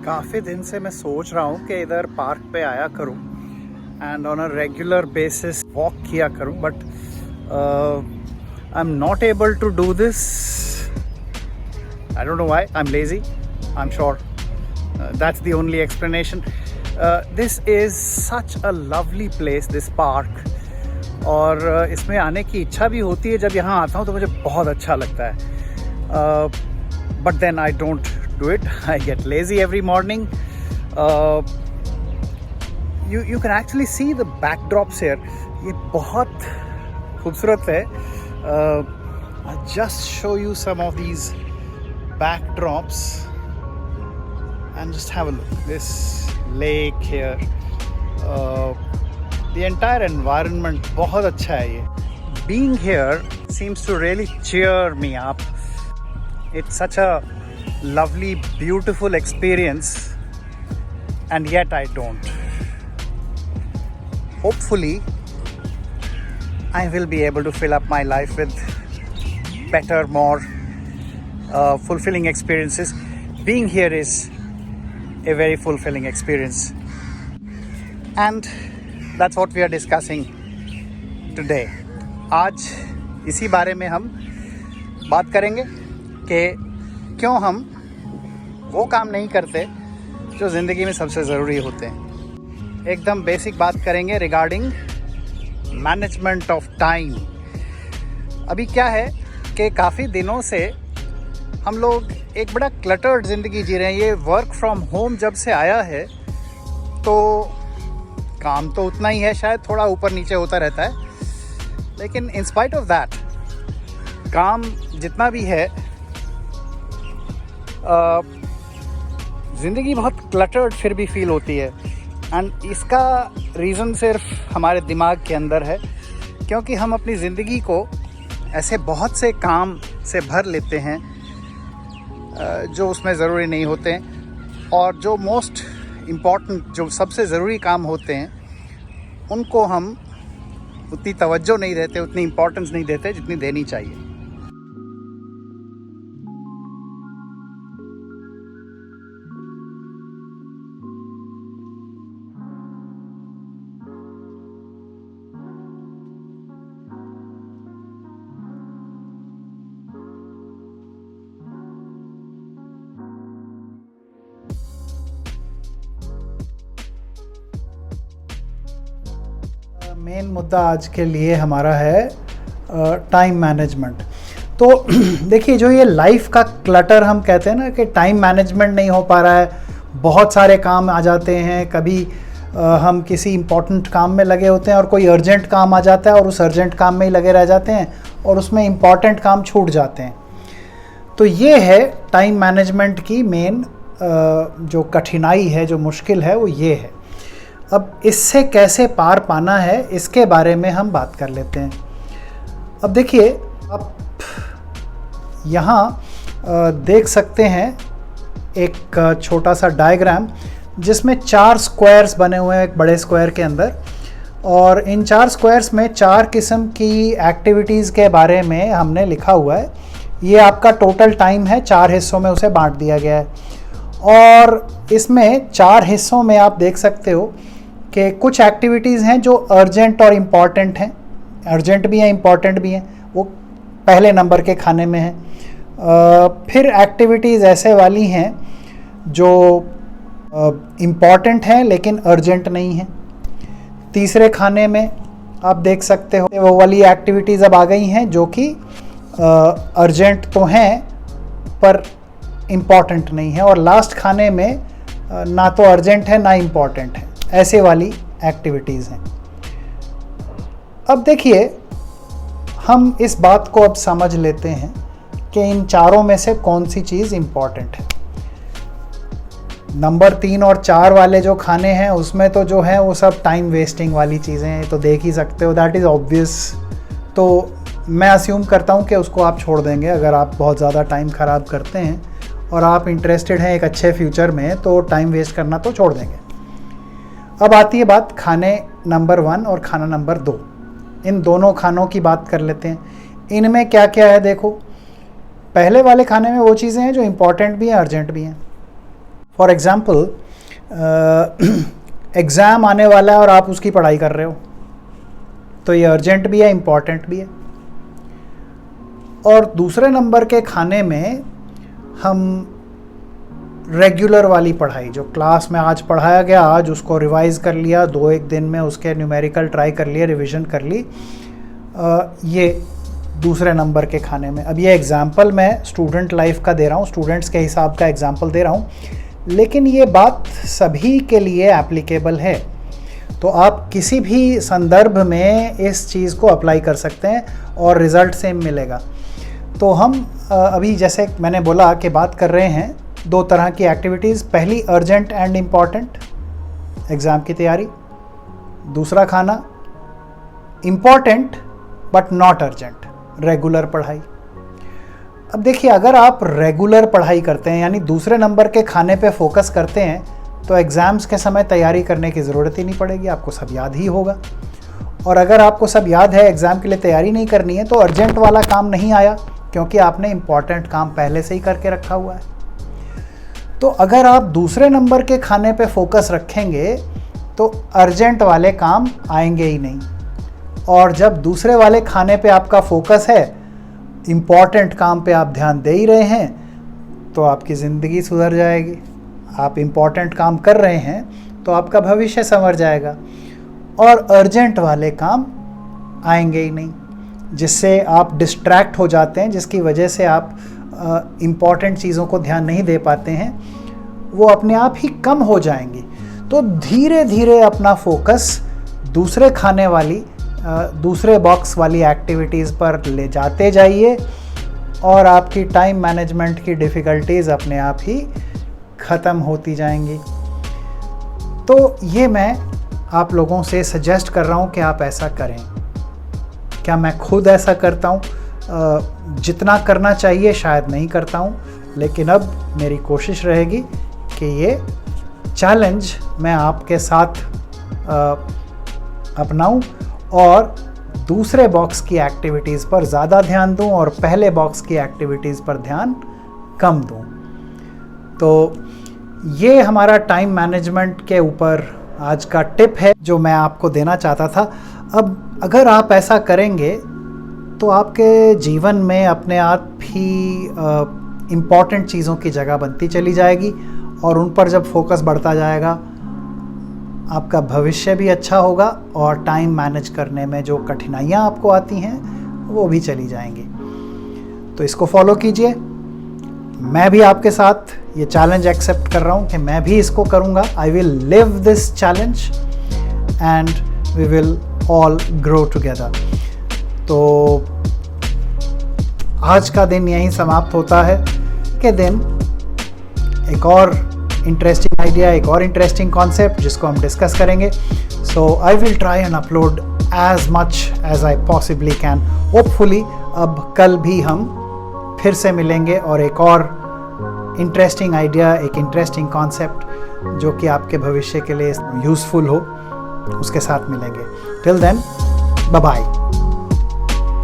काफ़ी दिन से मैं सोच रहा हूँ कि इधर पार्क पे आया करूँ and on a regular basis walk किया करूँ, but I am not able to do this. I don't know why. I am lazy. I am sure that's the only explanation. This is such a lovely place, this park. और इसमें आने की इच्छा भी होती है. जब यहाँ आता हूँ तो मुझे बहुत अच्छा लगता है. But then I don't do it. I get lazy every morning. You can actually see the backdrops here. ये बहुत खूबसूरत है. I'll just show you some of these backdrops and just have a look. This lake here. The entire environment बहुत अच्छा है ये. Being here seems to really cheer me up. It's such a lovely, beautiful experience, and yet I don't. Hopefully, I will be able to fill up my life with better, more fulfilling experiences. Being here is a very fulfilling experience, and that's what we are discussing today. आज इसी बारे में हम बात करेंगे कि क्यों हम वो काम नहीं करते जो ज़िंदगी में सबसे ज़रूरी होते हैं. एकदम बेसिक बात करेंगे रिगार्डिंग मैनेजमेंट ऑफ टाइम. अभी क्या है कि काफ़ी दिनों से हम लोग एक बड़ा क्लटर्ड ज़िंदगी जी रहे हैं. ये वर्क फ्रॉम होम जब से आया है तो काम तो उतना ही है, शायद थोड़ा ऊपर नीचे होता रहता है, लेकिन इन स्पाइट ऑफ दैट काम जितना भी है, ज़िंदगी बहुत क्लटर्ड फिर भी फील होती है. एंड इसका रीज़न सिर्फ हमारे दिमाग के अंदर है, क्योंकि हम अपनी ज़िंदगी को ऐसे बहुत से काम से भर लेते हैं जो उसमें ज़रूरी नहीं होते हैं, और जो मोस्ट इम्पॉर्टेंट, जो सबसे ज़रूरी काम होते हैं, उनको हम उतनी तवज्जो नहीं देते, उतनी इम्पोर्टेंस नहीं देते जितनी देनी चाहिए. मेन मुद्दा आज के लिए हमारा है टाइम मैनेजमेंट. तो देखिए, जो ये लाइफ का क्लटर हम कहते हैं ना कि टाइम मैनेजमेंट नहीं हो पा रहा है, बहुत सारे काम आ जाते हैं. कभी हम किसी इम्पोर्टेंट काम में लगे होते हैं और कोई अर्जेंट काम आ जाता है और उस अर्जेंट काम में ही लगे रह जाते हैं और उसमें इम्पॉर्टेंट काम छूट जाते हैं. तो ये है टाइम मैनेजमेंट की मेन जो कठिनाई है, जो मुश्किल है, वो ये है. अब इससे कैसे पार पाना है, इसके बारे में हम बात कर लेते हैं. अब देखिए, आप यहाँ देख सकते हैं एक छोटा सा डायग्राम जिसमें 4 स्क्वायर्स बने हुए हैं एक बड़े स्क्वायर के अंदर, और इन 4 स्क्वायर्स में 4 किस्म की एक्टिविटीज़ के बारे में हमने लिखा हुआ है. ये आपका टोटल टाइम है, 4 हिस्सों में उसे बांट दिया गया है. और इसमें 4 हिस्सों में आप देख सकते हो कि कुछ एक्टिविटीज़ हैं जो अर्जेंट और इम्पॉर्टेंट हैं. अर्जेंट भी हैं, इम्पॉर्टेंट भी हैं, वो पहले नंबर के खाने में हैं. फिर एक्टिविटीज़ ऐसे वाली हैं जो इम्पॉर्टेंट हैं लेकिन अर्जेंट नहीं हैं. तीसरे खाने में आप देख सकते हो वो वाली एक्टिविटीज़ अब आ गई हैं जो कि अर्जेंट तो हैं पर इम्पॉर्टेंट नहीं है. और लास्ट खाने में ना तो अर्जेंट है ना इम्पॉर्टेंट है, ऐसे वाली एक्टिविटीज़ हैं. अब देखिए, हम इस बात को अब समझ लेते हैं कि इन चारों में से कौन सी चीज़ इम्पॉर्टेंट है. नंबर 3 और 4 वाले जो खाने हैं उसमें तो जो है वो सब टाइम वेस्टिंग वाली चीज़ें हैं, तो देख ही सकते हो, दैट इज़ ऑब्वियस. तो मैं अस्यूम करता हूँ कि उसको आप छोड़ देंगे. अगर आप बहुत ज़्यादा टाइम ख़राब करते हैं और आप इंटरेस्टेड हैं एक अच्छे फ्यूचर में, तो टाइम वेस्ट करना तो छोड़ देंगे. अब आती है बात खाने नंबर 1 और खाना नंबर 2. इन दोनों खानों की बात कर लेते हैं. इनमें क्या क्या है देखो. पहले वाले खाने में वो चीज़ें हैं जो इम्पॉर्टेंट भी हैं, अर्जेंट भी हैं. फॉर एग्ज़ाम्पल एग्ज़ाम आने वाला है और आप उसकी पढ़ाई कर रहे हो, तो ये अर्जेंट भी है, इम्पॉर्टेंट भी है। और दूसरे नंबर के खाने में हम रेगुलर वाली पढ़ाई, जो क्लास में आज पढ़ाया गया, आज उसको रिवाइज़ कर लिया, 2-1 दिन में उसके न्यूमेरिकल ट्राई कर लिए, रिवीजन कर ली, ये दूसरे नंबर के खाने में। अब ये एग्ज़ाम्पल मैं स्टूडेंट लाइफ का दे रहा हूँ, स्टूडेंट्स के हिसाब का एग्ज़ाम्पल दे रहा हूँ, लेकिन ये बात सभी के लिए एप्लीकेबल है। तो आप किसी भी संदर्भ में इस चीज़ को अप्लाई कर सकते हैं और रिज़ल्ट सेम मिलेगा। तो हम अभी जैसे मैंने बोला कि बात कर रहे हैं 2 तरह की एक्टिविटीज़। पहली अर्जेंट एंड इम्पॉर्टेंट, एग्ज़ाम की तैयारी। दूसरा खाना important but not urgent, regular पढ़ाई। अब देखिए, अगर आप रेगुलर पढ़ाई करते हैं यानी दूसरे नंबर के खाने पे फोकस करते हैं, तो एग्ज़ाम्स के समय तैयारी करने की ज़रूरत ही नहीं पड़ेगी, आपको सब याद ही होगा। और अगर आपको सब याद है, एग्ज़ाम के लिए तैयारी नहीं करनी है, तो अर्जेंट वाला काम नहीं आया, क्योंकि आपने इम्पॉर्टेंट काम पहले से ही करके रखा हुआ है। तो अगर आप दूसरे नंबर के खाने पे फोकस रखेंगे तो अर्जेंट वाले काम आएंगे ही नहीं। और जब दूसरे वाले खाने पे आपका फोकस है, इम्पॉर्टेंट काम पे आप ध्यान दे ही रहे हैं, तो आपकी ज़िंदगी सुधर जाएगी। आप इम्पॉर्टेंट काम कर रहे हैं तो आपका भविष्य संवर जाएगा, और अर्जेंट वाले काम आएंगे ही नहीं, जिससे आप डिस्ट्रैक्ट हो जाते हैं, जिसकी वजह से आप इम्पॉर्टेंट चीज़ों को ध्यान नहीं दे पाते हैं, वो अपने आप ही कम हो जाएंगी। तो धीरे धीरे अपना फोकस दूसरे खाने वाली, दूसरे बॉक्स वाली एक्टिविटीज़ पर ले जाते जाइए, और आपकी टाइम मैनेजमेंट की डिफ़िकल्टीज़ अपने आप ही ख़त्म होती जाएंगी। तो ये मैं आप लोगों से सजेस्ट कर रहा हूँ कि आप ऐसा करें। क्या मैं खुद ऐसा करता हूँ? जितना करना चाहिए शायद नहीं करता हूँ, लेकिन अब मेरी कोशिश रहेगी कि ये चैलेंज मैं आपके साथ अपनाऊं और दूसरे बॉक्स की एक्टिविटीज़ पर ज़्यादा ध्यान दूं और पहले बॉक्स की एक्टिविटीज़ पर ध्यान कम दूं। तो ये हमारा टाइम मैनेजमेंट के ऊपर आज का टिप है जो मैं आपको देना चाहता था। अब अगर आप ऐसा करेंगे तो आपके जीवन में अपने आप ही इम्पॉर्टेंट चीज़ों की जगह बनती चली जाएगी, और उन पर जब फोकस बढ़ता जाएगा, आपका भविष्य भी अच्छा होगा, और टाइम मैनेज करने में जो कठिनाइयाँ आपको आती हैं वो भी चली जाएंगी। तो इसको फॉलो कीजिए। मैं भी आपके साथ ये चैलेंज एक्सेप्ट कर रहा हूँ कि मैं भी इसको करूँगा। I will live this challenge and we will all grow together. तो आज का दिन यहीं समाप्त होता है कि दिन एक और इंटरेस्टिंग आइडिया, एक और इंटरेस्टिंग कॉन्सेप्ट जिसको हम डिस्कस करेंगे। So I will try and upload as much as I possibly can. Hopefully अब कल भी हम फिर से मिलेंगे और एक और इंटरेस्टिंग आइडिया, एक इंटरेस्टिंग कॉन्सेप्ट जो कि आपके भविष्य के लिए यूज़फुल हो, उसके साथ मिलेंगे। Till then, bye bye.